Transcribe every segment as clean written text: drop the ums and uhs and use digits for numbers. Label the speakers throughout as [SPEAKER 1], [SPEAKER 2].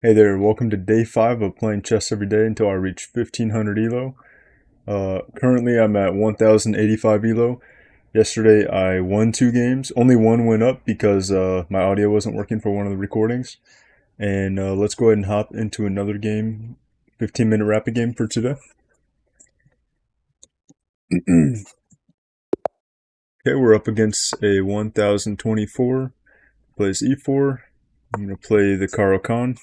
[SPEAKER 1] Hey there, welcome to day 5 of playing chess every day until I reach 1500 Elo. Currently I'm at 1085 Elo. Yesterday I won 2 games. Only one went up because my audio wasn't working for one of the recordings. And let's go ahead and hop into another game, 15-minute rapid game for today. Okay, we're up against a 1024. Plays e4. I'm going to play the Karo Khan.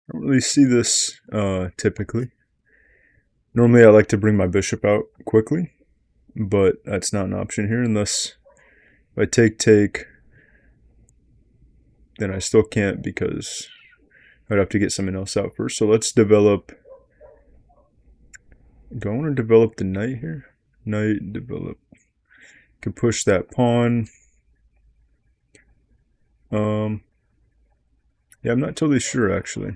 [SPEAKER 1] I don't really see this typically. Normally I like to bring my bishop out quickly, but that's not an option here unless if I take, then I still can't because I'd have to get something else out first. So let's develop. Do I want to develop the knight here? Knight, develop. Can push that pawn. Um, yeah, I'm not totally sure actually.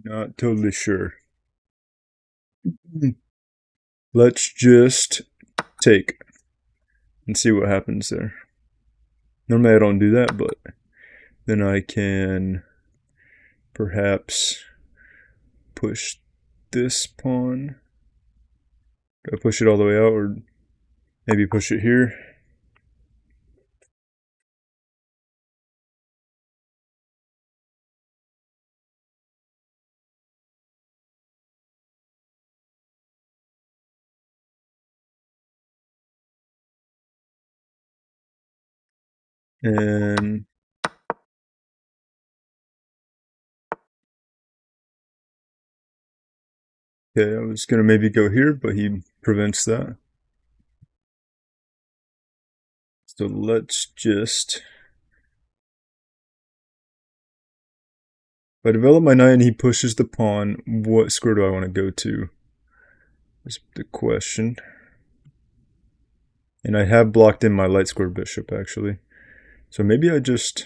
[SPEAKER 1] Not totally sure. Let's just take and see what happens there. Normally I don't do that, but then I can perhaps push this pawn. Do I push it all the way out or maybe push it here? And okay, I was gonna maybe go here, but he prevents that. So let's just. If I develop my knight and he pushes the pawn, what square do I want to go to? Is the question. And I have blocked in my light square bishop actually. So maybe I just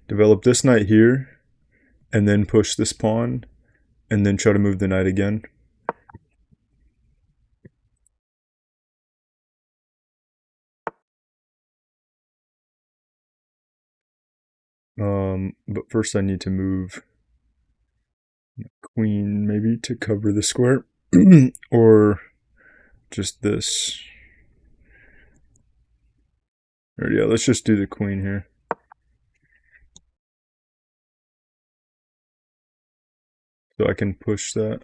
[SPEAKER 1] develop this knight here and then push this pawn and then try to move the knight again. But first I need to move queen maybe to cover the square or just this. Or yeah, let's just do the queen here. So I can push that.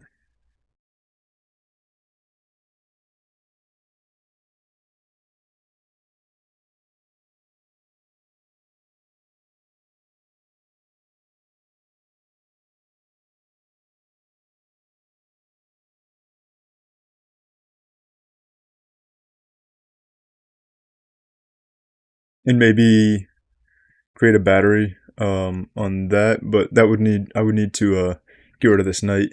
[SPEAKER 1] And maybe create a battery on that, but that would need I would need to get rid of this knight.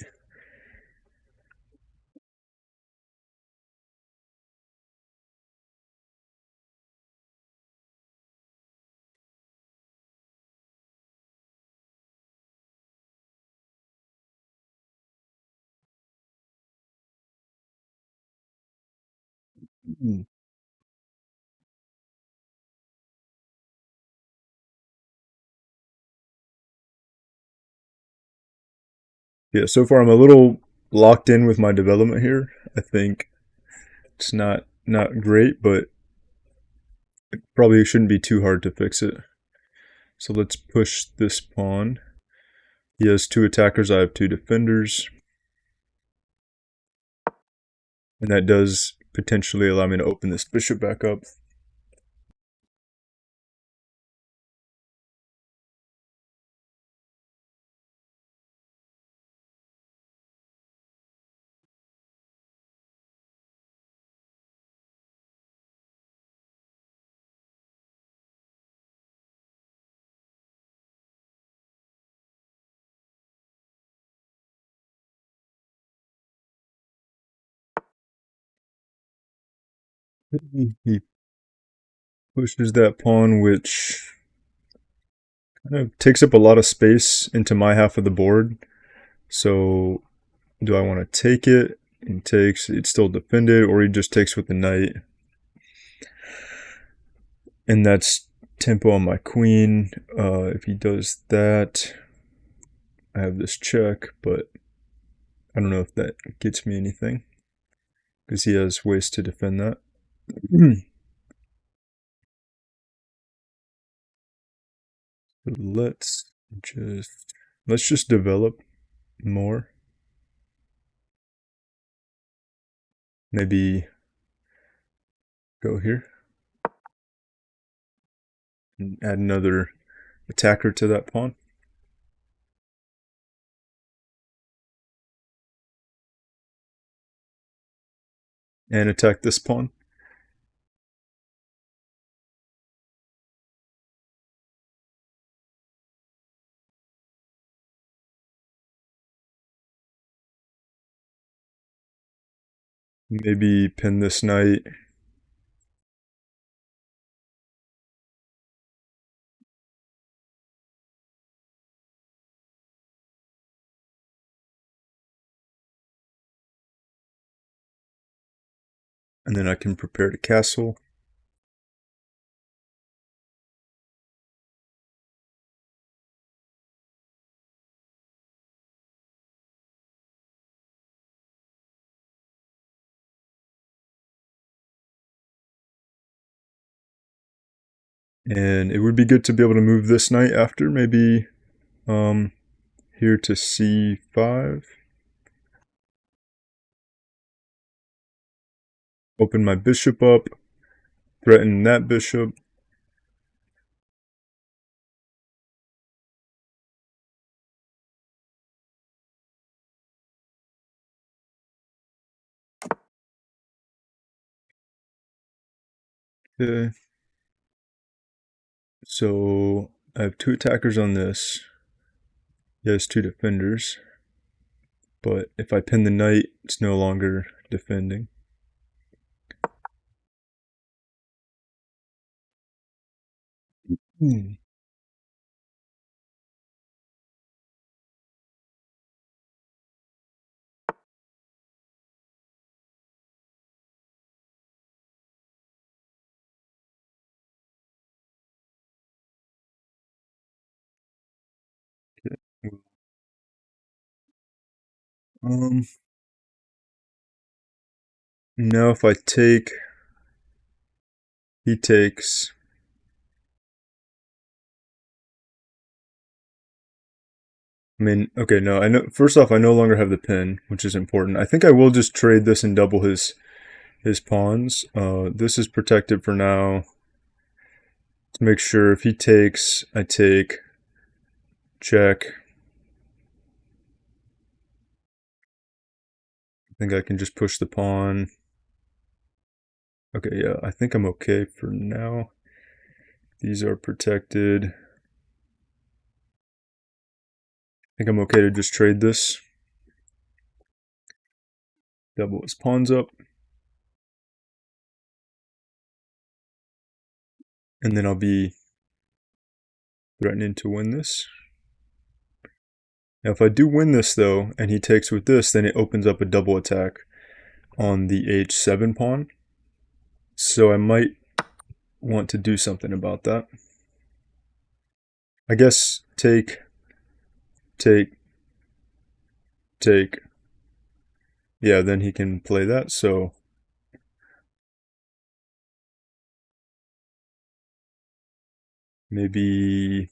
[SPEAKER 1] Yeah, so far I'm a little locked in with my development here. I think it's not great, but it probably shouldn't be too hard to fix it. So let's push this pawn. He has 2 attackers, I have 2 defenders. And that does potentially allow me to open this bishop back up. Pushes that pawn, which kind of takes up a lot of space into my half of the board. So do I want to take it? He takes, it's still defended, or he just takes with the knight. And that's tempo on my queen. If he does that, I have this check, but I don't know if that gets me anything because he has ways to defend that. So let's just develop more. Maybe go here and add another attacker to that pawn. And attack this pawn. Maybe pin this knight. And then I can prepare to castle. And it would be good to be able to move this knight after, maybe here to c5. Open my bishop up, threaten that bishop. Okay. So I have two attackers on this. He has two defenders. But if I pin the knight, it's no longer defending. Hmm. Um, now if I take, he takes. I mean, okay, no, I know. First off, I no longer have the pin, which is important. I think I will just trade this and double his pawns. This is protected for now. To make sure if he takes, I take. Check. I think I can just push the pawn. Okay, yeah, I think I'm okay for now. These are protected. I think I'm okay to just trade this. Double his pawns up. And then I'll be threatening to win this. Now if I do win this though, and he takes with this, then it opens up a double attack on the h7 pawn. So I might want to do something about that. I guess take. Yeah, then he can play that, so maybe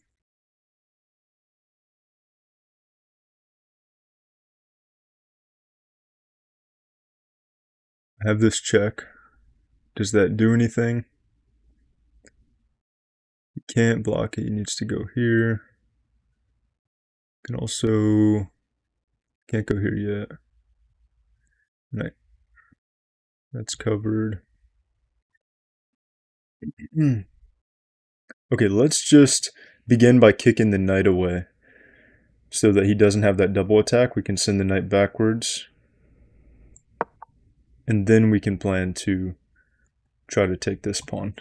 [SPEAKER 1] have this check. Does that do anything? He can't block it, he needs to go here. Can also, can't go here yet. Right. That's covered. Okay, let's just begin by kicking the knight away so that he doesn't have that double attack. We can send the knight backwards. And then we can plan to try to take this pawn.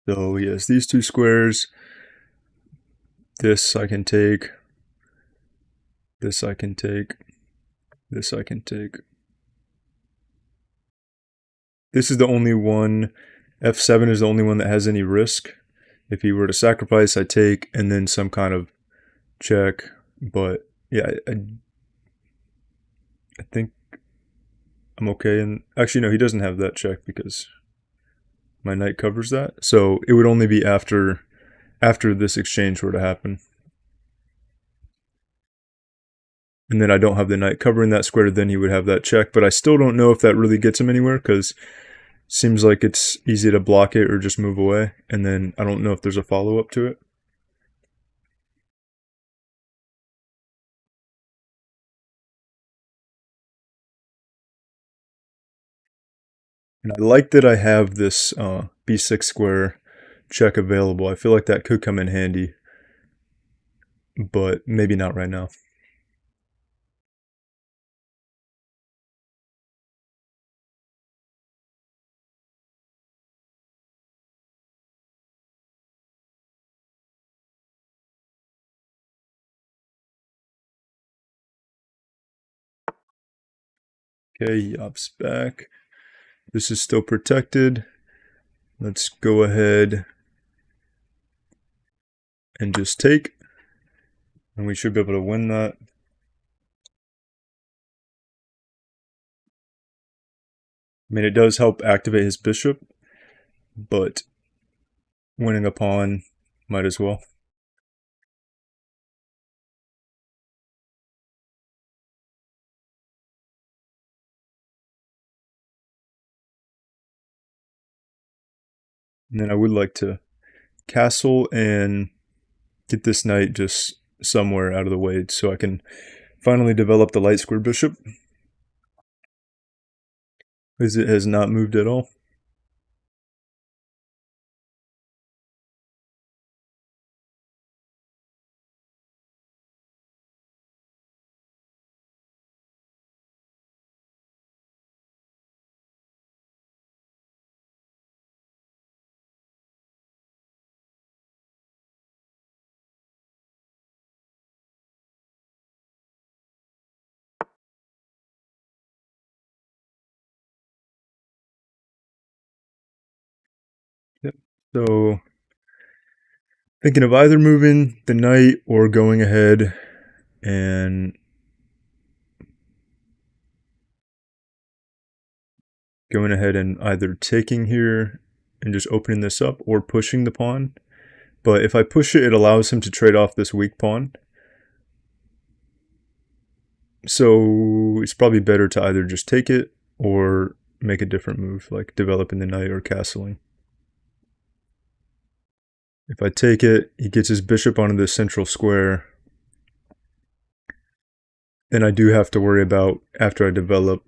[SPEAKER 1] So he has these two squares. This I can take. This I can take. This I can take. This is the only one. F7 is the only one that has any risk. If he were to sacrifice, I take, and then some kind of check. But yeah, I think I'm okay. And actually, no, he doesn't have that check because my knight covers that. So it would only be after this exchange were to happen. And then I don't have the knight covering that square, then he would have that check. But I still don't know if that really gets him anywhere because seems like it's easy to block it or just move away. And then I don't know if there's a follow-up to it. And I like that I have this b6 square check available. I feel like that could come in handy, but maybe not right now. Okay, he ups back. This is still protected. Let's go ahead and just take. And we should be able to win that. I mean, it does help activate his bishop, but winning a pawn might as well. And then I would like to castle and get this knight just somewhere out of the way so I can finally develop the light square bishop, because it has not moved at all. Yep. So thinking of either moving the knight or going ahead and either taking here and just opening this up or pushing the pawn. But if I push it, it allows him to trade off this weak pawn. So it's probably better to either just take it or make a different move, like developing the knight or castling. If I take it, he gets his bishop onto the central square. Then I do have to worry about, after I develop,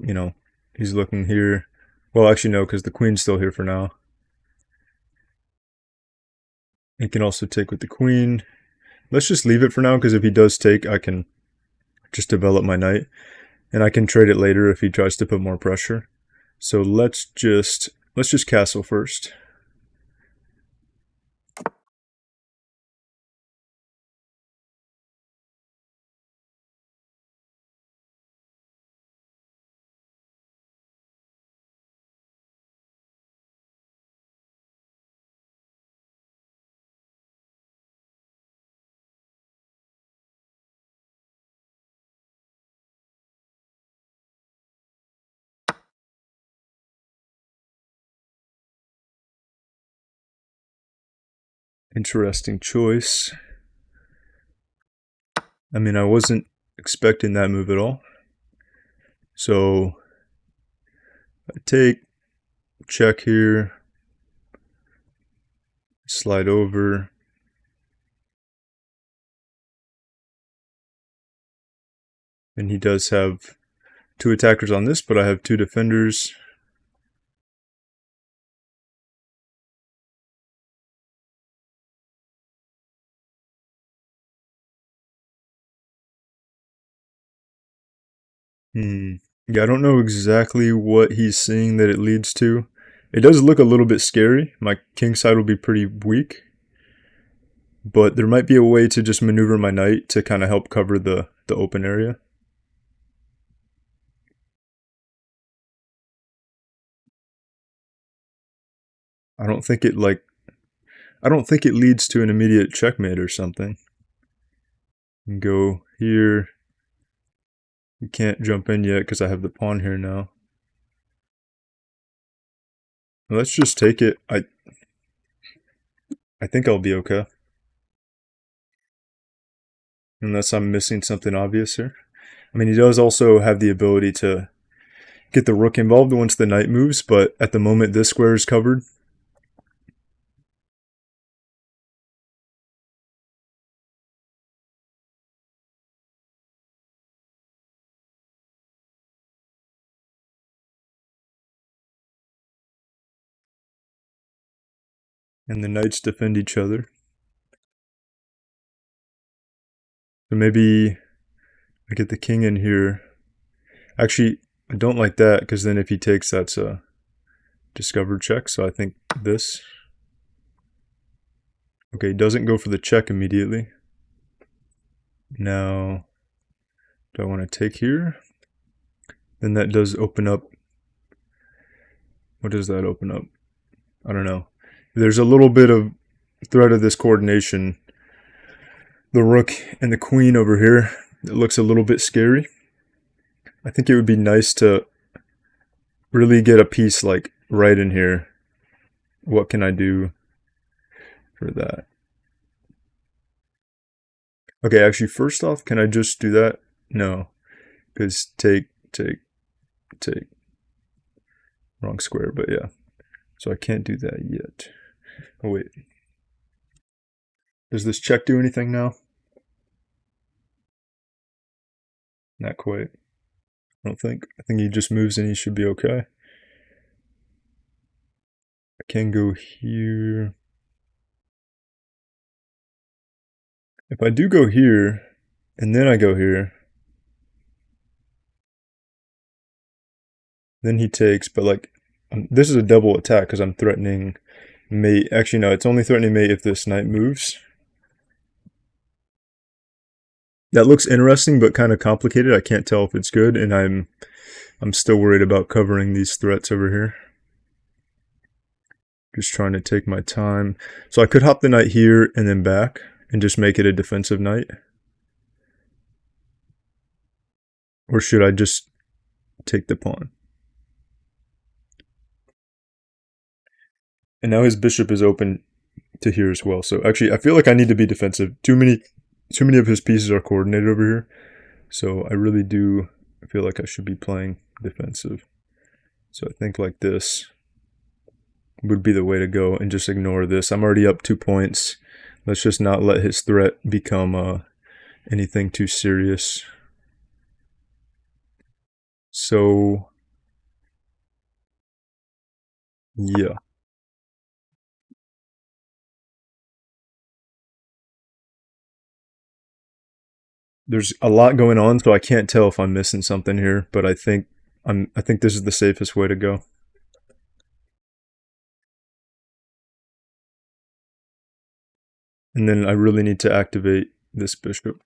[SPEAKER 1] he's looking here. Well, actually, no, because the queen's still here for now. He can also take with the queen. Let's just leave it for now, because if he does take, I can just develop my knight. And I can trade it later if he tries to put more pressure. So let's just castle first. Interesting choice. I mean, I wasn't expecting that move at all. So I take, check here, slide over. And he does have two attackers on this, but I have two defenders. Yeah, I don't know exactly what he's seeing that it leads to. It does look a little bit scary. My king side will be pretty weak, but there might be a way to just maneuver my knight to kind of help cover the open area. I don't think it I don't think it leads to an immediate checkmate or something. And go here. You can't jump in yet because I have the pawn here now. Let's just take it. I think I'll be okay. Unless I'm missing something obvious here. I mean, he does also have the ability to get the rook involved once the knight moves, but at the moment this square is covered. And the knights defend each other. So maybe I get the king in here. Actually, I don't like that because then if he takes, that's a discovered check. So I think this. Okay, he doesn't go for the check immediately. Now, do I want to take here? Then that does open up. What does that open up? I don't know. There's a little bit of threat of this coordination. The rook and the queen over here, it looks a little bit scary. I think it would be nice to really get a piece like right in here. What can I do for that? Okay, actually, first off, can I just do that? No, because take. Wrong square, but yeah. So I can't do that yet. Oh, wait. Does this check do anything now? Not quite. I don't think. I think he just moves and he should be okay. I can go here. If I do go here, and then I go here, then he takes, but like, this is a double attack because I'm threatening mate. Actually, no, it's only threatening mate if this knight moves. That looks interesting, but kind of complicated. I can't tell if it's good, and I'm still worried about covering these threats over here. Just trying to take my time. So I could hop the knight here and then back and just make it a defensive knight. Or should I just take the pawn? And now his bishop is open to here as well. So actually, I feel like I need to be defensive. Too many of his pieces are coordinated over here. So I really do feel like I should be playing defensive. So I think like this would be the way to go and just ignore this. I'm already up 2 points. Let's just not let his threat become anything too serious. So, yeah. There's a lot going on, so I can't tell if I'm missing something here, but I think this is the safest way to go. And then I really need to activate this bishop.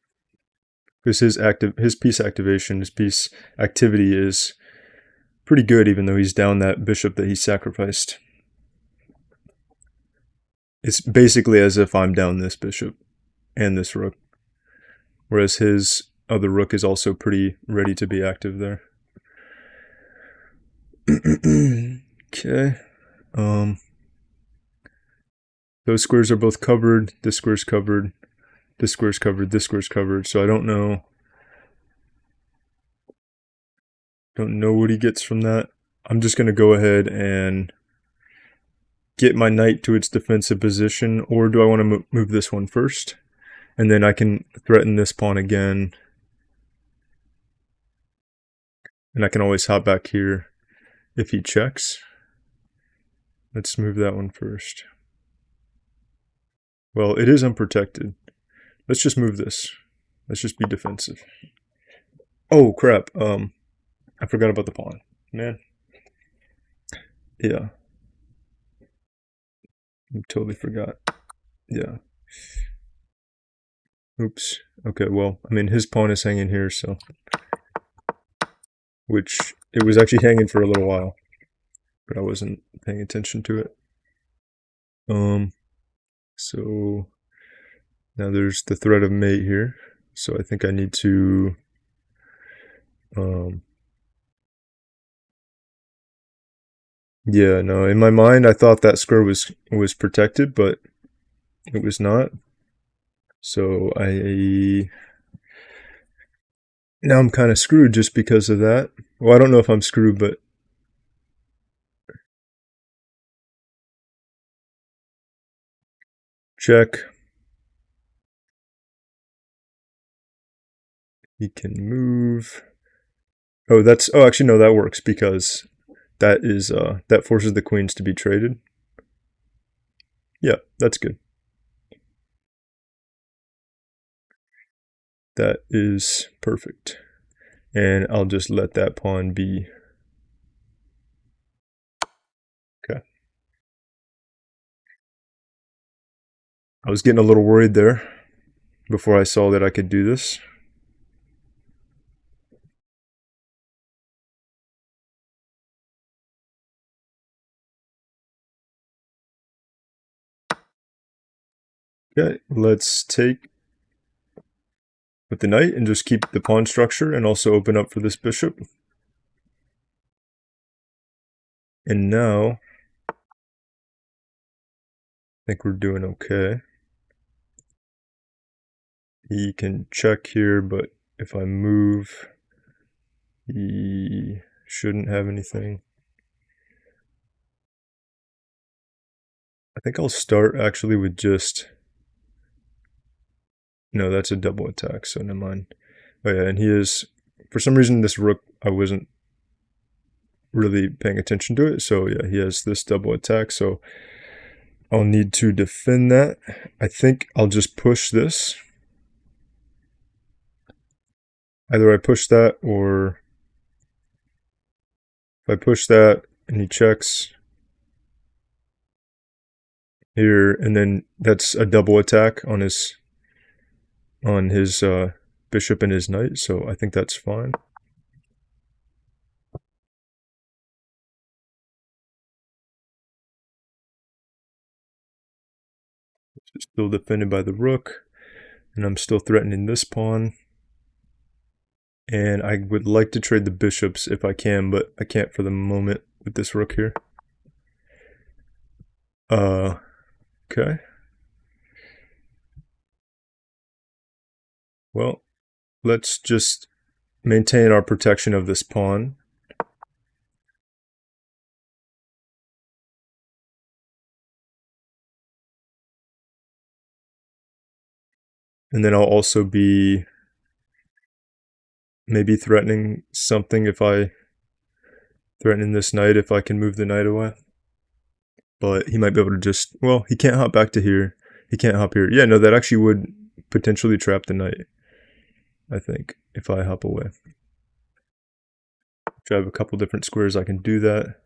[SPEAKER 1] Because his piece activation, his piece activity is pretty good, even though he's down that bishop that he sacrificed. It's basically as if I'm down this bishop and this rook. Whereas his other rook is also pretty ready to be active there. Okay. Those squares are both covered. This square's covered. This square's covered. This square's covered. So I don't know. Don't know what he gets from that. I'm just going to go ahead and get my knight to its defensive position. Or do I want to move this one first? And then I can threaten this pawn again. And I can always hop back here if he checks. Let's move that one first. Well, it is unprotected. Let's just move this. Let's just be defensive. Oh, crap. I forgot about the pawn. Man. Yeah. I totally forgot. Yeah. Oops. Okay, well, I mean, his pawn is hanging here, so... Which, it was actually hanging for a little while, but I wasn't paying attention to it. So... Now there's the threat of mate here, so I think I need to... Yeah, no, in my mind I thought that square was protected, but it was not. So now I'm kind of screwed just because of that. Well, I don't know if I'm screwed, but check. He can move. Oh, actually no, that works because that forces the queens to be traded. Yeah, that's good. That is perfect. And I'll just let that pawn be. Okay. I was getting a little worried there before I saw that I could do this. Okay, let's take with the knight and just keep the pawn structure and also open up for this bishop. And now I think we're doing okay. He can check here, but if I move, he shouldn't have anything. I think I'll start actually with just... No, that's a double attack, so never mind. Oh yeah, and he is... For some reason, this rook, I wasn't really paying attention to it, so yeah, he has this double attack, so I'll need to defend that. I think I'll just push this. Either I push that, or if I push that and he checks here, and then that's a double attack on his bishop and his knight, so I think that's fine. It's still defended by the rook, and I'm still threatening this pawn. And I would like to trade the bishops if I can, but I can't for the moment with this rook here. Okay. Well, let's just maintain our protection of this pawn. And then I'll also be maybe threatening something if I threaten this knight if I can move the knight away. But he might be able to just... Well, he can't hop back to here. He can't hop here. Yeah, no, that actually would potentially trap the knight, I think, if I hop away. I have a couple different squares I can do that.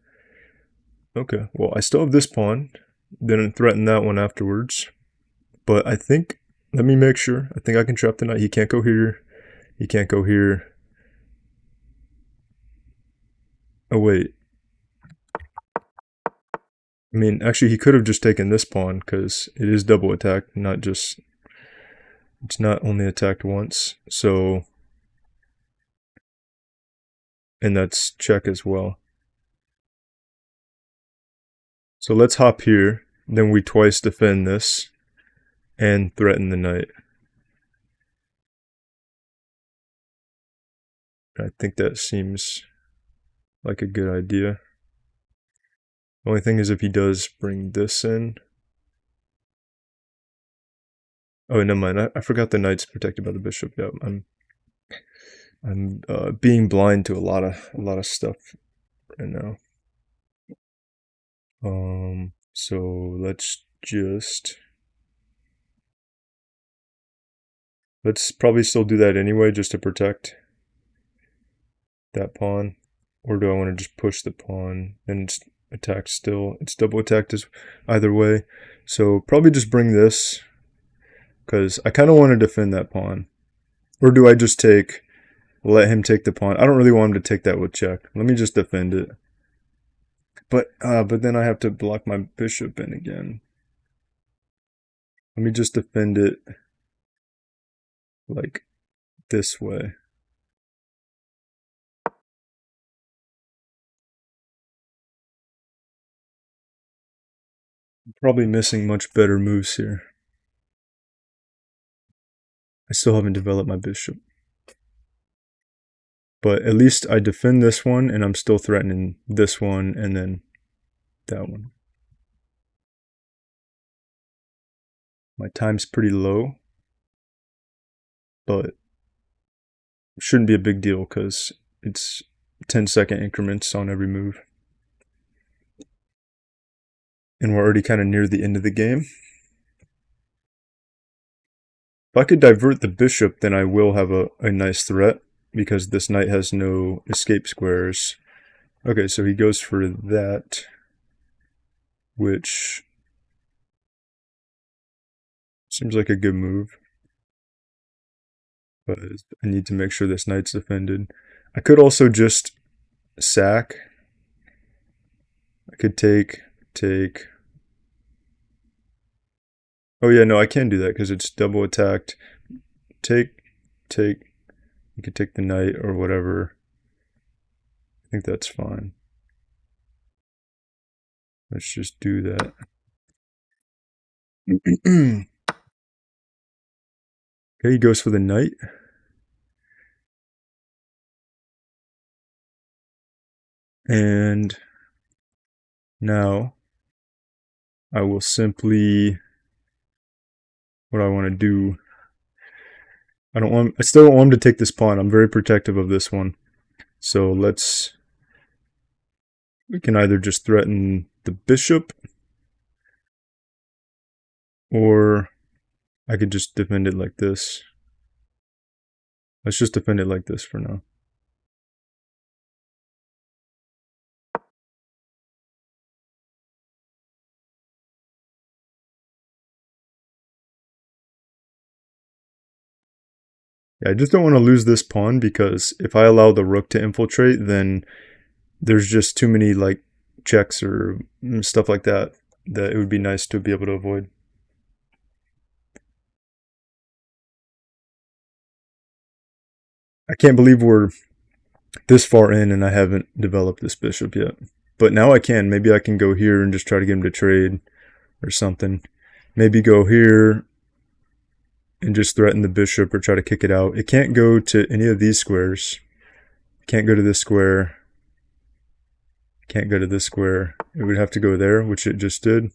[SPEAKER 1] Okay, well, I still have this pawn. Then threaten that one afterwards. But I think... Let me make sure. I think I can trap the knight. He can't go here. He can't go here. Oh, wait. I mean, actually, he could have just taken this pawn, because it is double attack, not just... It's not only attacked once, so... And that's check as well. So let's hop here, then we twice defend this, and threaten the knight. I think that seems like a good idea. The only thing is if he does bring this in... Oh, never mind. I forgot the knight's protected by the bishop. Yeah, I'm being blind to a lot of stuff right now. So let's probably still do that anyway, just to protect that pawn. Or do I want to just push the pawn? And attacked still. It's double attacked as either way. So probably just bring this, because I kind of want to defend that pawn. Or do I just let him take the pawn? I don't really want him to take that with check. Let me just defend it. But then I have to block my bishop in again. Let me just defend it like this way. Probably missing much better moves here. I still haven't developed my bishop. But at least I defend this one, and I'm still threatening this one and then that one. My time's pretty low, but shouldn't be a big deal because it's 10-second increments on every move. And we're already kind of near the end of the game. If I could divert the bishop, then I will have a nice threat, because this knight has no escape squares. Okay, so he goes for that, which seems like a good move. But I need to make sure this knight's defended. I could also just sack. I could take. Oh yeah, no, I can do that because it's double attacked. Take. You could take the knight or whatever. I think that's fine. Let's just do that. Okay, he goes for the knight. And now I will simply, what I want to do, I still don't want him to take this pawn. I'm very protective of this one. So we can either just threaten the bishop, or I could just defend it like this. Let's just defend it like this for now. Yeah, I just don't want to lose this pawn, because if I allow the rook to infiltrate, then there's just too many like checks or stuff like that it would be nice to be able to avoid. I can't believe we're this far in and I haven't developed this bishop yet. But now I can. Maybe I can go here and just try to get him to trade or something. Maybe go here and just threaten the bishop or try to kick it out. It can't go to any of these squares. It can't go to this square. Can't go to this square. It would have to go there, which it just did.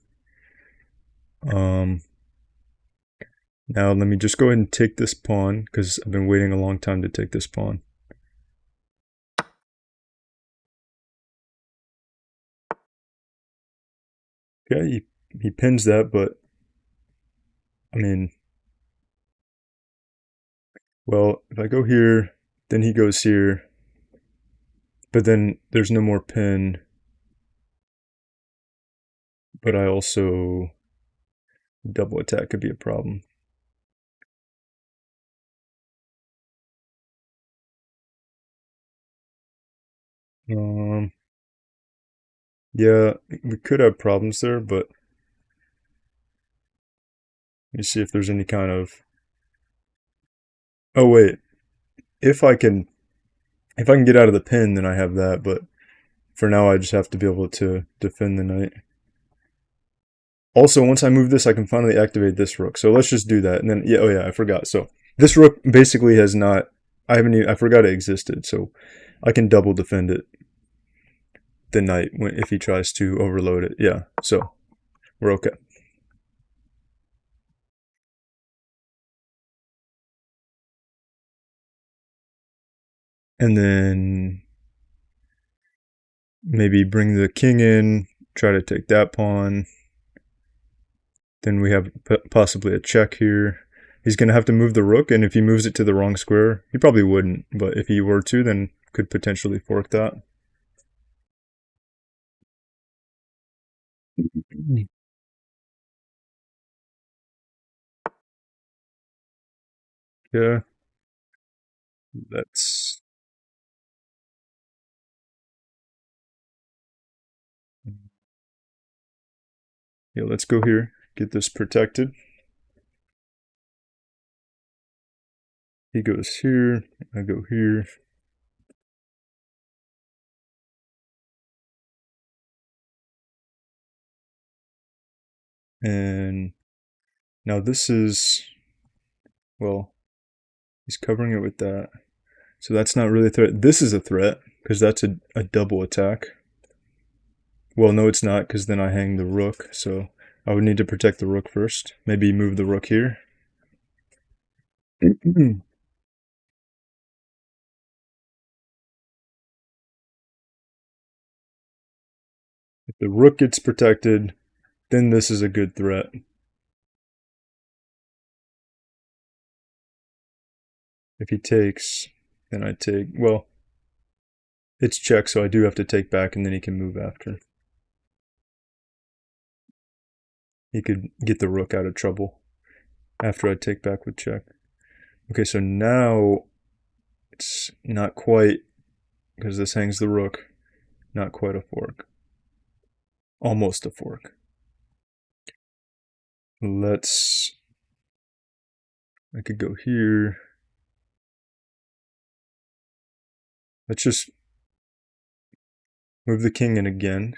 [SPEAKER 1] Now let me just go ahead and take this pawn, because I've been waiting a long time to take this pawn. Okay, he pins that, but I mean, well, if I go here, then he goes here, but then there's no more pin. But I also, double attack could be a problem. Yeah, we could have problems there, but let me see if there's any kind of. Oh wait, if I can get out of the pin, then I have that. But for now, I just have to be able to defend the knight. Also, once I move this, I can finally activate this rook. So let's just do that. And then, yeah, oh yeah, I forgot. So this rook basically has not. I forgot it existed. So I can double defend it. The knight if he tries to overload it. Yeah. So we're okay. And then maybe bring the king in, try to take that pawn. Then we have possibly a check here. He's going to have to move the rook, and if he moves it to the wrong square, he probably wouldn't, but if he were to, then could potentially fork that. Yeah, let's yeah, let's go here. Get this protected. He goes here. I go here. And now this is, well, he's covering it with that. So that's not really a threat. This is a threat because that's a double attack. Well, no, it's not because then I hang the rook. So I would need to protect the rook first. Maybe move the rook here. If the rook gets protected, then this is a good threat. If he takes, then I take. Well, it's check, so I do have to take back, and then he can move after. He could get the rook out of trouble after I take back with check. Okay, so now it's not quite, because this hangs the rook, not quite a fork. Almost a fork. Let's, I could go here. Let's just move the king in again.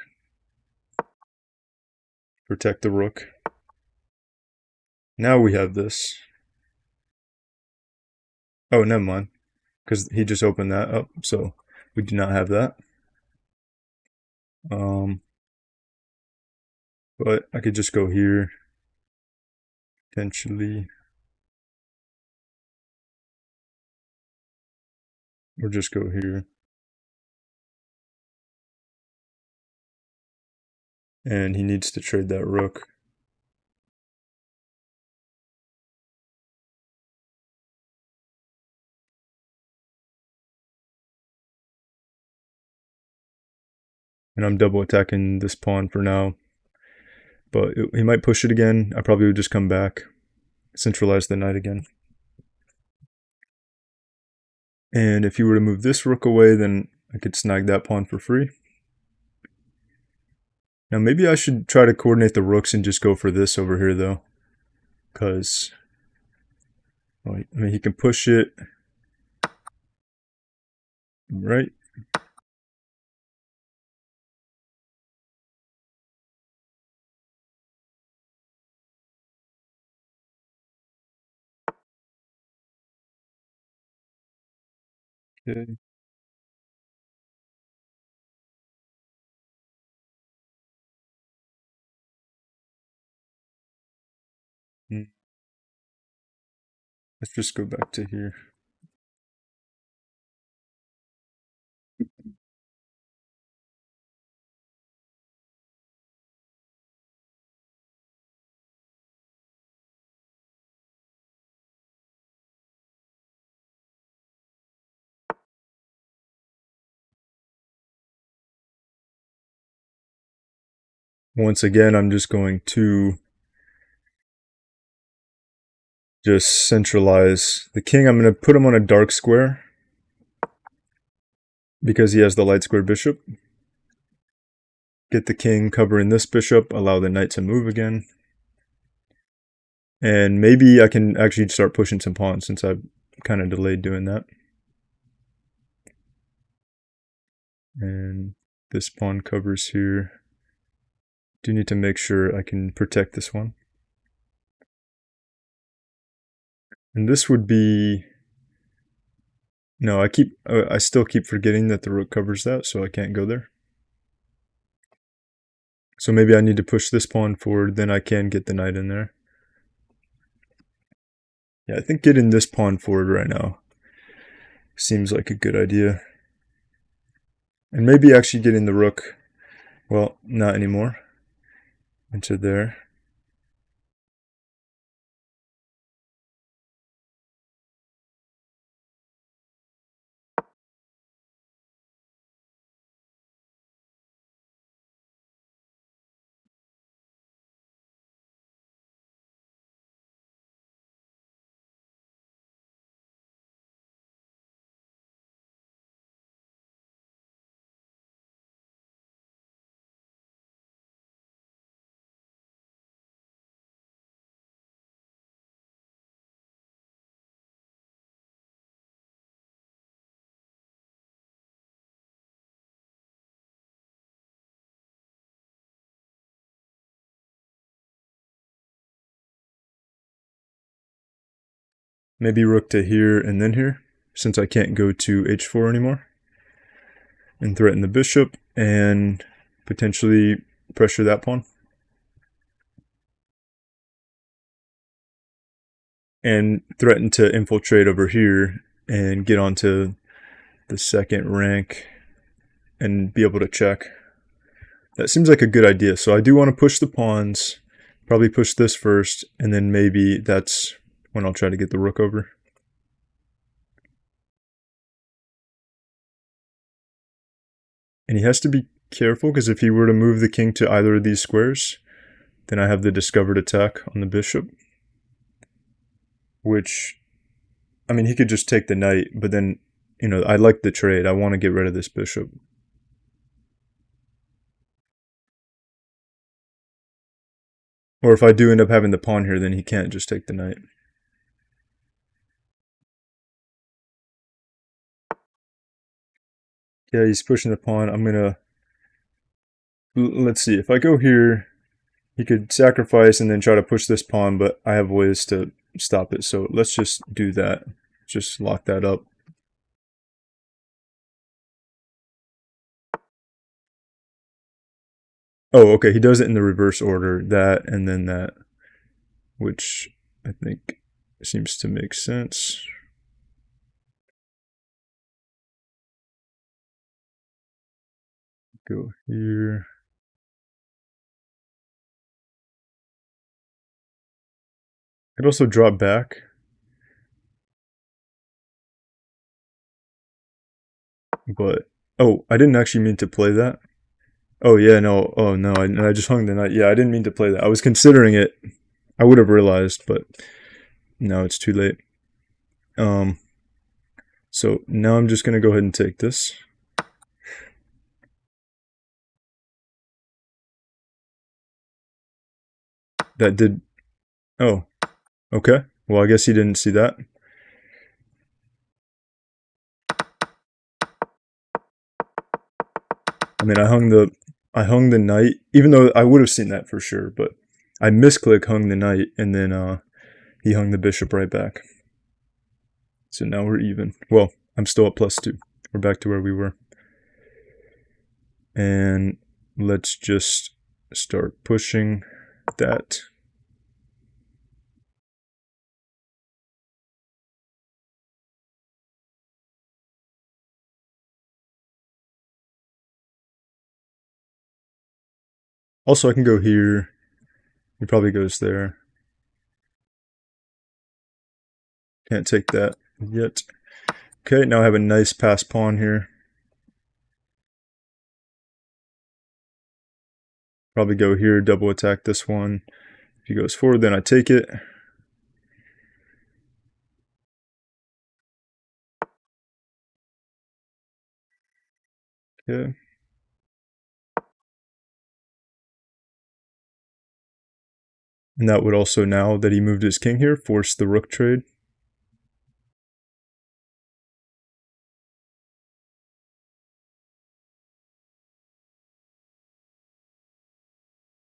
[SPEAKER 1] Protect the rook. Now we have this. Oh, never mind. Because he just opened that up, so we do not have that. Um, but I could just go here, potentially. Or just go here. And he needs to trade that rook. And I'm double attacking this pawn for now. But he might push it again. I probably would just come back, centralize the knight again. And if you were to move this rook away, then I could snag that pawn for free. Now maybe I should try to coordinate the rooks and just go for this over here though. Because, well, I mean, he can push it. Right? Okay. Hmm. Let's just go back to here. Once again, I'm just going to just centralize the king. I'm going to put him on a dark square because he has the light square bishop. Get the king covering this bishop, allow the knight to move again. And maybe I can actually start pushing some pawns since I've kind of delayed doing that. And this pawn covers here. Do need to make sure I can protect this one. And this would be, no, I still keep forgetting that the rook covers that, so I can't go there. So maybe I need to push this pawn forward, then I can get the knight in there. Yeah, I think getting this pawn forward right now seems like a good idea. And maybe actually getting the rook, well, not anymore, into there. Maybe rook to here and then here, since I can't go to h4 anymore. And threaten the bishop and potentially pressure that pawn. And threaten to infiltrate over here and get onto the second rank and be able to check. That seems like a good idea. So I do want to push the pawns, probably push this first, and then maybe that's when I'll try to get the rook over. And he has to be careful, because if he were to move the king to either of these squares, then I have the discovered attack on the bishop. Which, I mean, he could just take the knight, but then, you know, I like the trade. I want to get rid of this bishop. Or if I do end up having the pawn here, then he can't just take the knight. Yeah, he's pushing the pawn. I'm gonna... Let's see. If I go here, he could sacrifice and then try to push this pawn, but I have ways to stop it. So let's just do that. Just lock that up. Oh, okay. He does it in the reverse order. That and then that. Which I think seems to make sense. Go here. I'd also drop back. But, oh, I didn't actually mean to play that. Oh, yeah, no. Oh, no, I just hung the knight. Yeah, I didn't mean to play that. I was considering it. I would have realized, but no, it's too late. So now I'm just going to go ahead and take this. That did... Oh, okay. Well, I guess he didn't see that. I mean, I hung the knight, even though I would have seen that for sure, but I misclick hung the knight, and then he hung the bishop right back. So now we're even. Well, I'm still at +2. We're back to where we were. And let's just start pushing that. Also, I can go here. He probably goes there. Can't take that yet. Okay, now I have a nice pass pawn here. Probably go here, double attack this one. If he goes forward, then I take it. Okay. And that would also, now that he moved his king here, force the rook trade.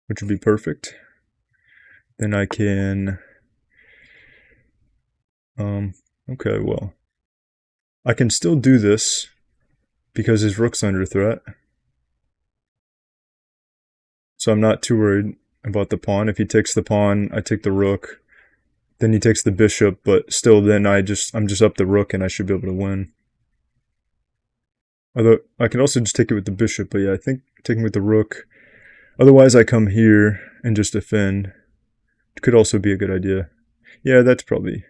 [SPEAKER 1] Which would be perfect. Then I can... okay, well. I can still do this because his rook's under threat. So I'm not too worried about the pawn. If he takes the pawn, I take the rook. Then he takes the bishop, but still then I'm just up the rook and I should be able to win. Although I can also just take it with the bishop, but yeah, I think taking with the rook. Otherwise I come here and just defend. It could also be a good idea. Yeah, that's probably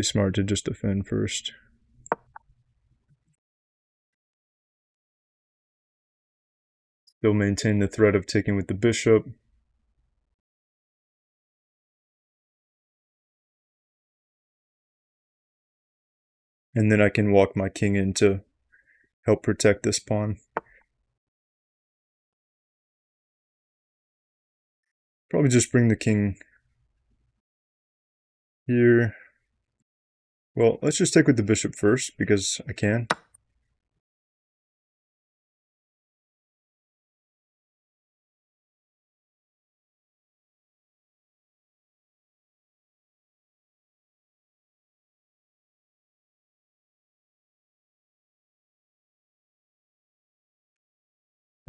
[SPEAKER 1] smart to just defend first. Still maintain the threat of taking with the bishop. And then I can walk my king in to help protect this pawn. Probably just bring the king here. Well, let's just take with the bishop first, because I can.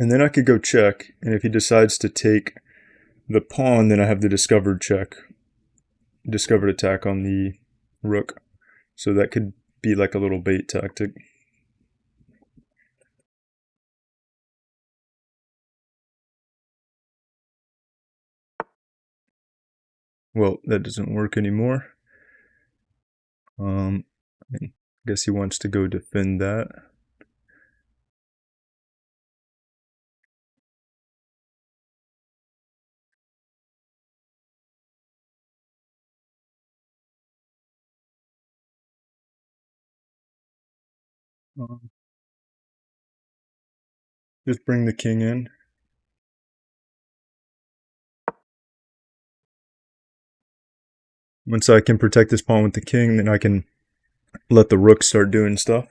[SPEAKER 1] And then I could go check, and if he decides to take the pawn, then I have the discovered check, discovered attack on the rook. So that could be like a little bait tactic. Well, that doesn't work anymore. I guess he wants to go defend that. Um, just bring the king in. Once I can protect this pawn with the king, then I can let the rook start doing stuff.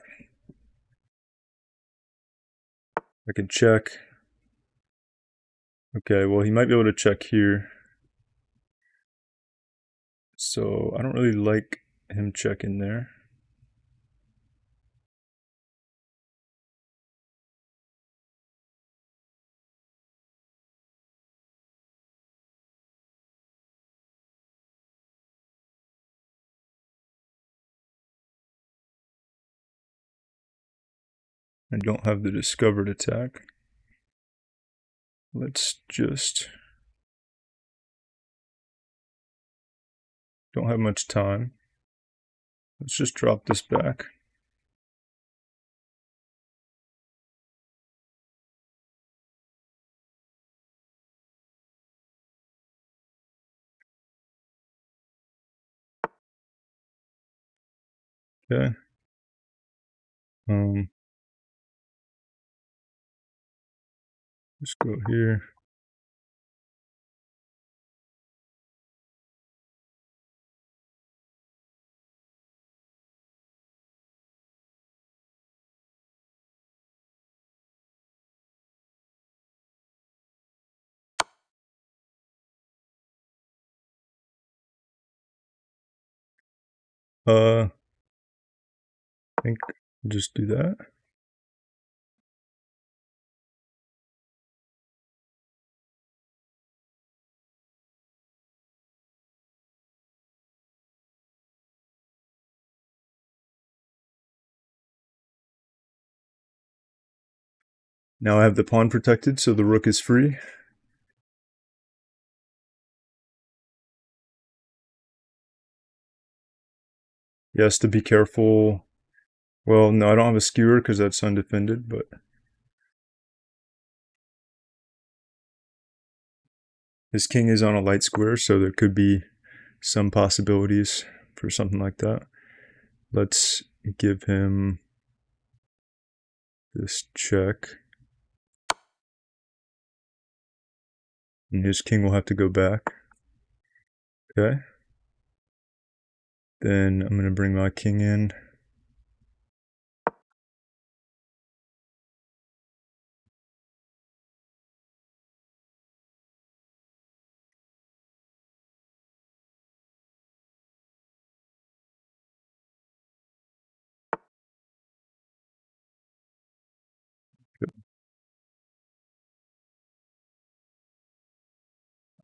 [SPEAKER 1] I can check. Okay, well, he might be able to check here. So I don't really like him checking there. I don't have the discovered attack. Let's just... Don't have much time. Let's just drop this back. Okay. Just go here. I think just do that. Now I have the pawn protected, so the rook is free. He has to be careful. Well, no, I don't have a skewer because that's undefended, but his king is on a light square, so there could be some possibilities for something like that. Let's give him this check. And his king will have to go back. Okay. Then I'm going to bring my king in.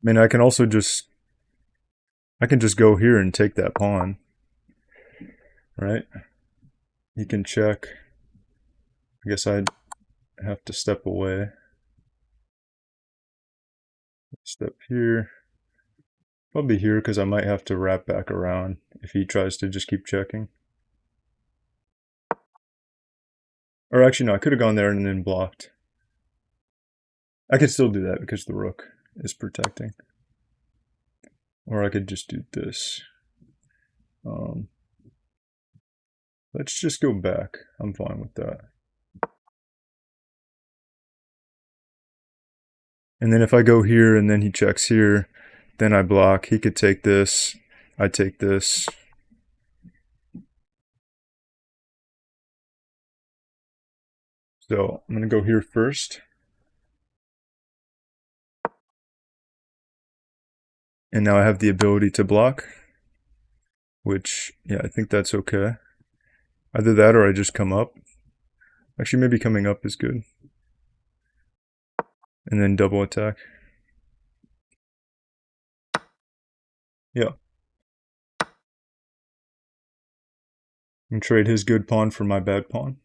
[SPEAKER 1] I mean, I can also just... I can just go here and take that pawn. Right? He can check. I guess I'd have to step away. Step here. Probably here because I might have to wrap back around if he tries to just keep checking. Or actually, no, I could have gone there and then blocked. I could still do that because the rook is protecting. Or I could just do this. Let's just go back. I'm fine with that. And then if I go here and then he checks here, then I block. He could take this. I take this. So I'm going to go here first. And now I have the ability to block, which, yeah, I think that's okay. Either that or I just come up. Actually, maybe coming up is good. and then double attack. Yeah. And trade his good pawn for my bad pawn.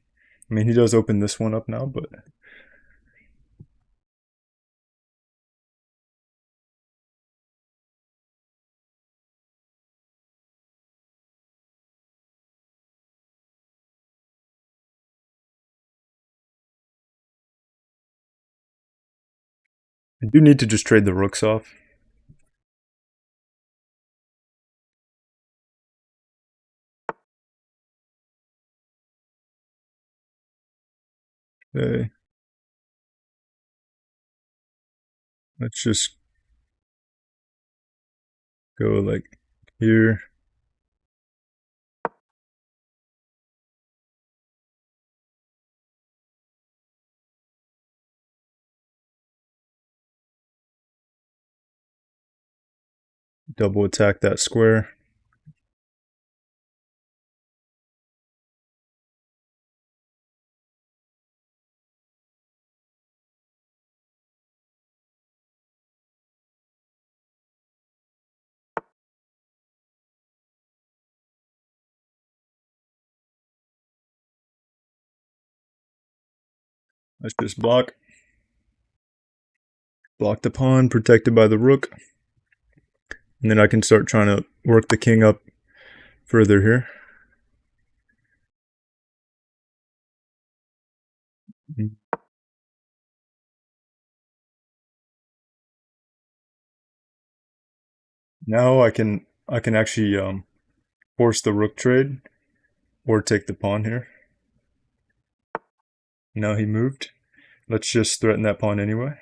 [SPEAKER 1] I mean, he does open this one up now, but I do need to just trade the rooks off. Okay. Let's just go like here. Double attack that square. Let's just block. Block the pawn, protected by the rook. And then I can start trying to work the king up further here. Now I can actually force the rook trade or take the pawn here. Now he moved. Let's just threaten that pawn anyway.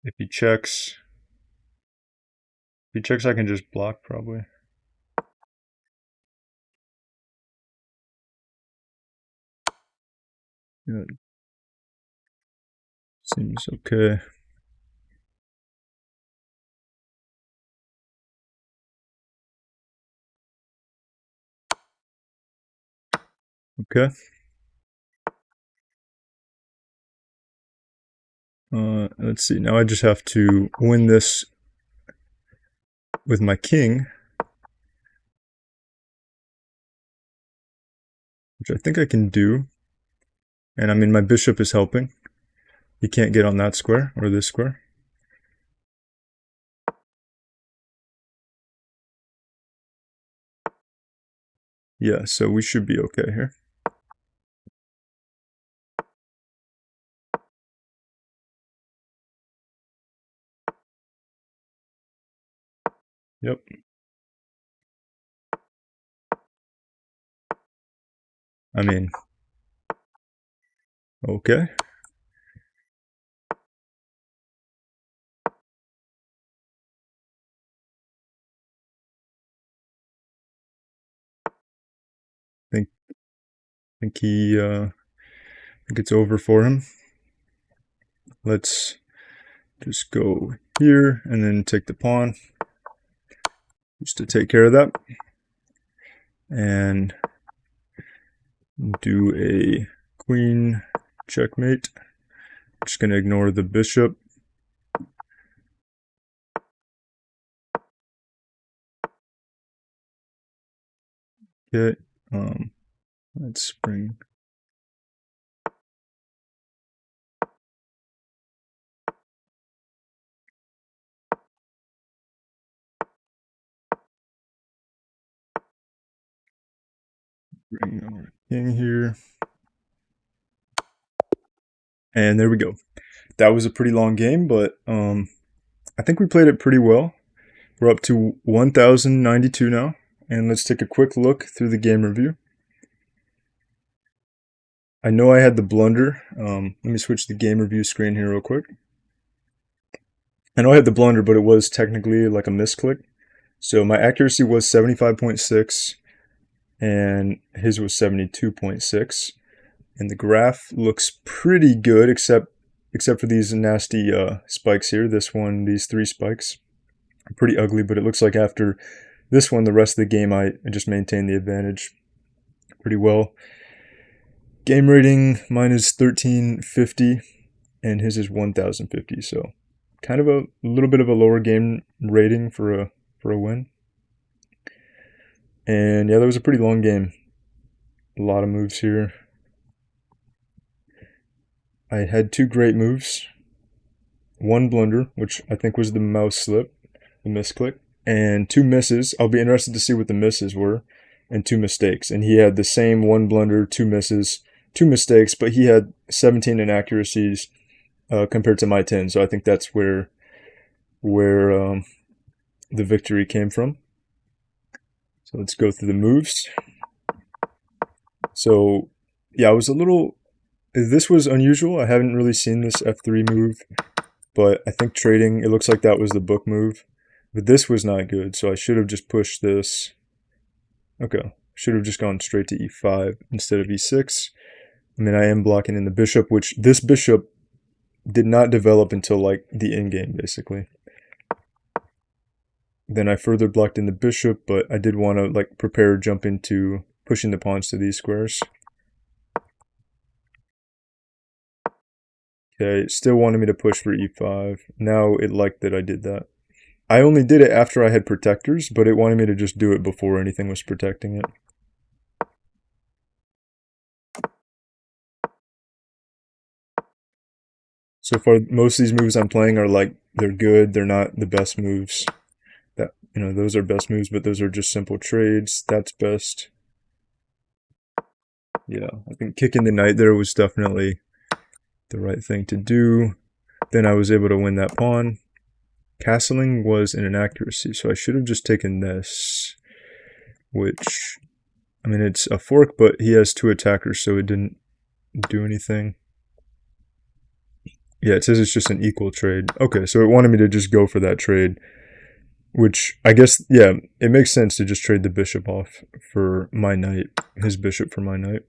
[SPEAKER 1] If he checks, I can just block probably. Yeah, seems okay. Okay. Let's see. Now I just have to win this with my king, which I think I can do. And I mean, my bishop is helping. He can't get on that square or this square. Yeah, so we should be okay here. Yep. I mean, okay. Think think he think it's over for him. Let's just go here and then take the pawn just to take care of that. And do a queen checkmate. Just gonna ignore the bishop. Okay. Let's bring our king here. And there we go. That was a pretty long game, but I think we played it pretty well. We're up to 1092 now, and let's take a quick look through the game review. I know I had the blunder. Let me switch the game review screen here real quick. I know I had the blunder, but it was technically like a misclick. So my accuracy was 75.6 and his was 72.6. And the graph looks pretty good except for these nasty spikes here. This one, these 3 spikes. Pretty ugly, but it looks like after this one, the rest of the game I just maintained the advantage, pretty well. Game rating, mine is 1350 and his is 1050, so kind of a little bit of a lower game rating for a win. And yeah, that was a pretty long game. A lot of moves here. I had two great moves, one blunder, which I think was the mouse slip, the misclick, and two misses. I'll be interested to see what the misses were, and two mistakes. And he had the same one blunder, two misses, two mistakes, but he had 17 inaccuracies compared to my 10. So I think that's where the victory came from. So let's go through the moves. So yeah, I was a little. This was unusual. I haven't really seen this F3 move, but I think trading, it looks like that was the book move. But this was not good, so I should have just pushed this. Okay, should have just gone straight to E5 instead of E6. I mean, I am blocking in the bishop, which this bishop did not develop until like the endgame, basically. Then I further blocked in the bishop, but I did want to like prepare jump into pushing the pawns to these squares. Okay, it still wanted me to push for E5. Now it liked that I did that. I only did it after I had protectors, but it wanted me to just do it before anything was protecting it. So far, most of these moves I'm playing are like, they're good, they're not the best moves. That, you know, those are best moves, but those are just simple trades. That's best. Yeah, I think kicking the knight there was definitely the right thing to do. Then I was able to win that pawn. Castling was an inaccuracy, so I should have just taken this, which, I mean, it's a fork, but he has two attackers, so it didn't do anything. Yeah, it says it's just an equal trade. Okay, so it wanted me to just go for that trade, which I guess, yeah, it makes sense to just trade the bishop off for my knight, his bishop for my knight.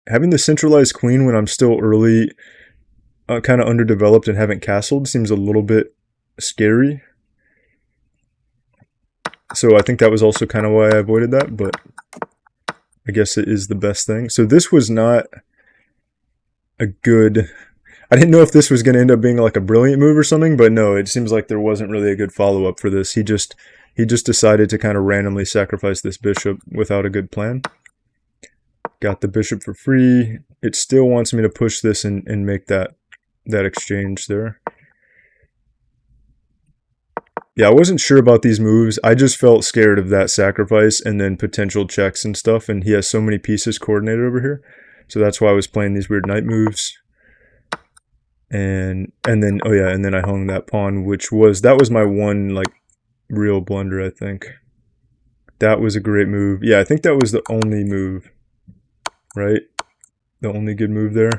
[SPEAKER 1] Having the centralized queen when I'm still early, kind of underdeveloped and haven't castled seems a little bit scary. So I think that was also kind of why I avoided that, but I guess it is the best thing. So this was not a good... I didn't know if this was going to end up being like a brilliant move or something, but no, it seems like there wasn't really a good follow-up for this. He just decided to kind of randomly sacrifice this bishop without a good plan. Got the bishop for free. It still wants me to push this and make that exchange there. Yeah, I wasn't sure about these moves. I just felt scared of that sacrifice and then potential checks and stuff, and he has so many pieces coordinated over here. So that's why I was playing these weird knight moves. And then, oh yeah, and then I hung that pawn, that was my one like real blunder, I think. That was a great move. Yeah, I think that was the only move, right? The only good move there,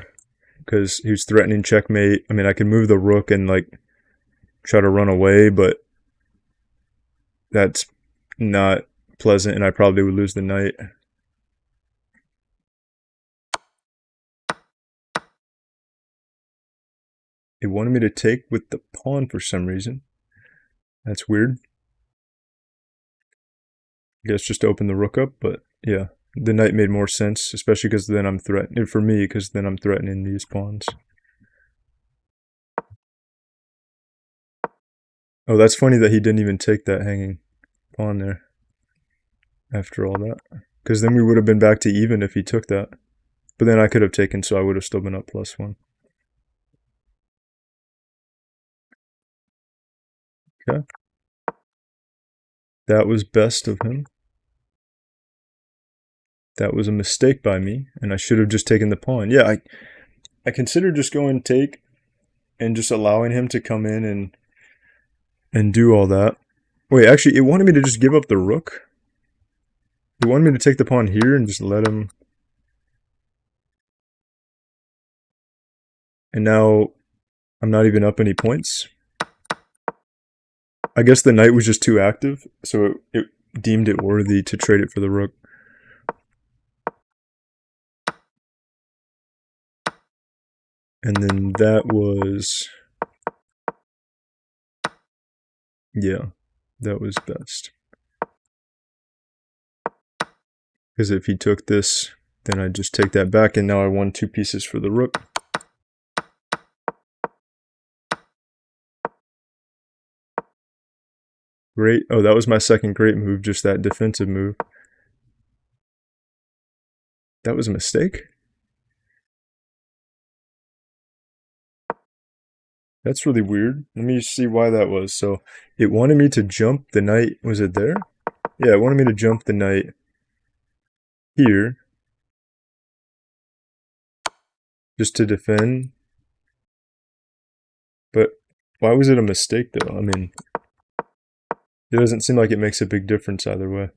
[SPEAKER 1] because he was threatening checkmate. I mean, I could move the rook and like try to run away, but that's not pleasant, and I probably would lose the knight. It wanted me to take with the pawn for some reason. That's weird. I guess just to open the rook up, but yeah, the knight made more sense, especially because then I'm threatening, for me, because then I'm threatening these pawns. Oh, that's funny that he didn't even take that hanging pawn there after all that. Because then we would have been back to even if he took that. But then I could have taken, so I would have still been up +1. Okay. That was best of him. That was a mistake by me, and I should have just taken the pawn. Yeah, I considered just going take and just allowing him to come in and do all that. Wait, actually, it wanted me to just give up the rook. It wanted me to take the pawn here and just let him. And now I'm not even up any points. I guess the knight was just too active, so it deemed it worthy to trade it for the rook. And then that was... yeah, that was best. Because if he took this, then I'd just take that back, and now I won 2 pieces for the rook. Great. Oh, that was my second great move, just that defensive move. That was a mistake? That's really weird. Let me see why that was. So it wanted me to jump the knight. Was it there? Yeah, it wanted me to jump the knight here just to defend. But why was it a mistake, though? I mean, it doesn't seem like it makes a big difference either way.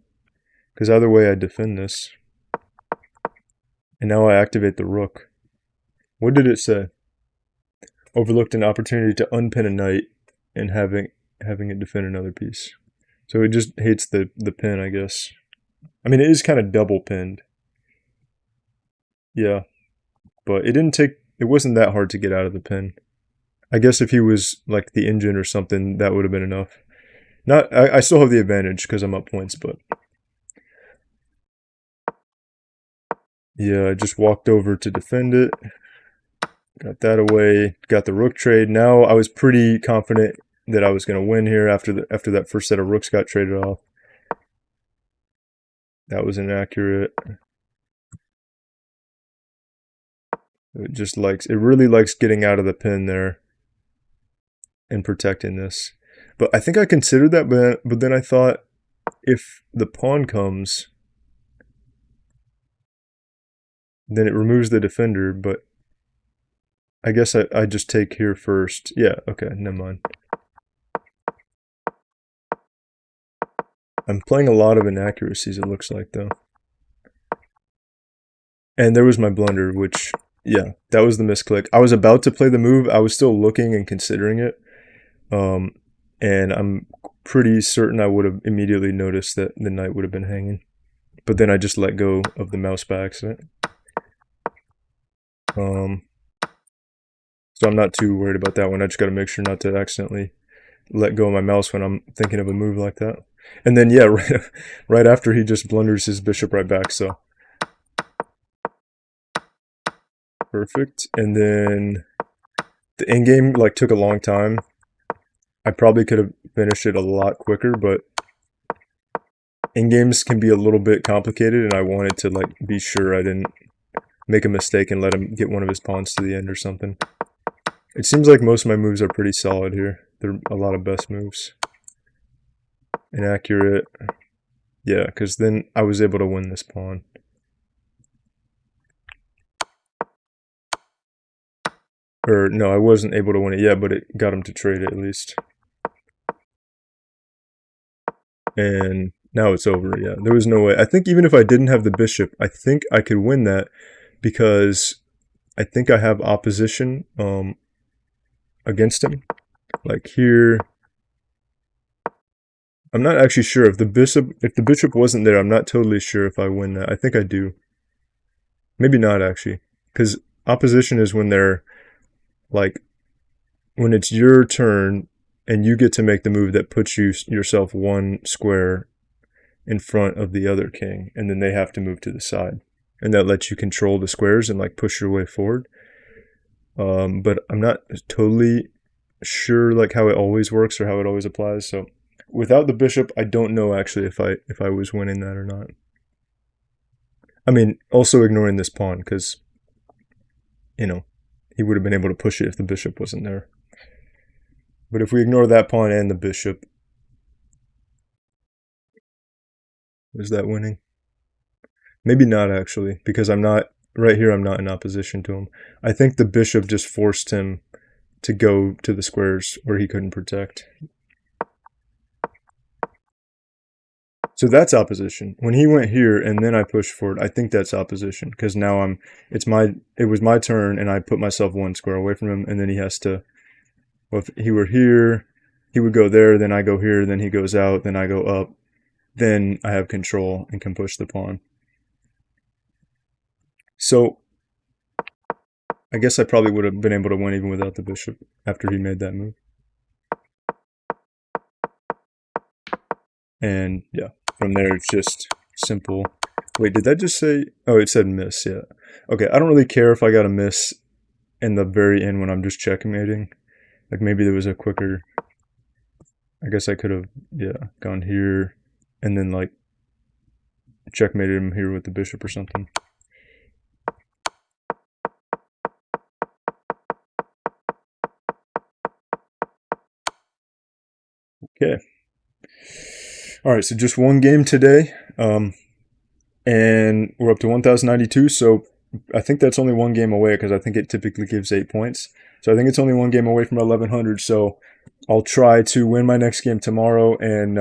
[SPEAKER 1] Because either way, I defend this. And now I activate the rook. What did it say? Overlooked an opportunity to unpin a knight and having it defend another piece. So it just hates the pin, I guess. I mean, it is kind of double pinned. Yeah. But it wasn't that hard to get out of the pin. I guess if he was like the engine or something, that would have been enough. I still have the advantage because I'm up points, but yeah, I just walked over to defend it. Got that away. Got the rook trade. Now I was pretty confident that I was going to win here after that first set of rooks got traded off. That was inaccurate. It really likes getting out of the pin there and protecting this. But I think I considered that, but then I thought if the pawn comes, then it removes the defender, but I guess I just take here first. Yeah, okay, never mind. I'm playing a lot of inaccuracies, it looks like, though. And there was my blunder, which, yeah, that was the misclick. I was about to play the move. I was still looking and considering it. And I'm pretty certain I would have immediately noticed that the knight would have been hanging. But then I just let go of the mouse by accident. So I'm not too worried about that one. I just got to make sure not to accidentally let go of my mouse when I'm thinking of a move like that. And then, yeah, right after he just blunders his bishop right back, so. Perfect. And then the endgame, like, took a long time. I probably could have finished it a lot quicker, but endgames can be a little bit complicated, and I wanted to, like, be sure I didn't make a mistake and let him get one of his pawns to the end or something. It seems like most of my moves are pretty solid here. They're a lot of best moves. Inaccurate. Yeah, because then I was able to win this pawn. Or, no, I wasn't able to win it yet, but it got him to trade it at least. And now it's over, yeah. There was no way. I think even if I didn't have the bishop, I think I could win that because I think I have opposition against him. Like here, I'm not actually sure if the bishop wasn't there. I'm not totally sure if I win that. I think I do. Maybe not actually, because opposition is when they're like when it's your turn and you get to make the move that puts yourself one square in front of the other king, and then they have to move to the side, and that lets you control the squares and like push your way forward. But I'm not totally sure like how it always works or how it always applies. So without the bishop, I don't know actually if I was winning that or not. I mean, also ignoring this pawn because, you know, he would have been able to push it if the bishop wasn't there. But if we ignore that pawn and the bishop, is that winning? Maybe not actually, because I'm not right here. I'm not in opposition to him. I think the bishop just forced him to go to the squares where he couldn't protect. So that's opposition. When he went here and then I pushed forward, I think that's opposition because now it was my turn and I put myself one square away from him, and then he has to, well, if he were here, he would go there, then I go here, then he goes out, then I go up, then I have control and can push the pawn. So I guess I probably would have been able to win even without the bishop after he made that move. And yeah, from there it's just simple Wait, did that just say? Oh, it said miss. Yeah. Okay. I don't really care if I got a miss in the very end when I'm just checkmating. Like maybe there was a quicker. I guess I could have, yeah, gone here and then like checkmated him here with the bishop or something. Okay. All right. So just one game today. And we're up to 1092. So I think that's only one game away because I think it typically gives 8 points. So I think it's only one game away from 1100. So I'll try to win my next game tomorrow and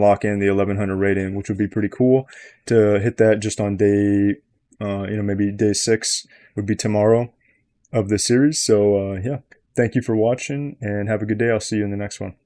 [SPEAKER 1] lock in the 1100 rating, which would be pretty cool to hit that just on day, maybe day 6 would be tomorrow of the series. So yeah, thank you for watching and have a good day. I'll see you in the next one.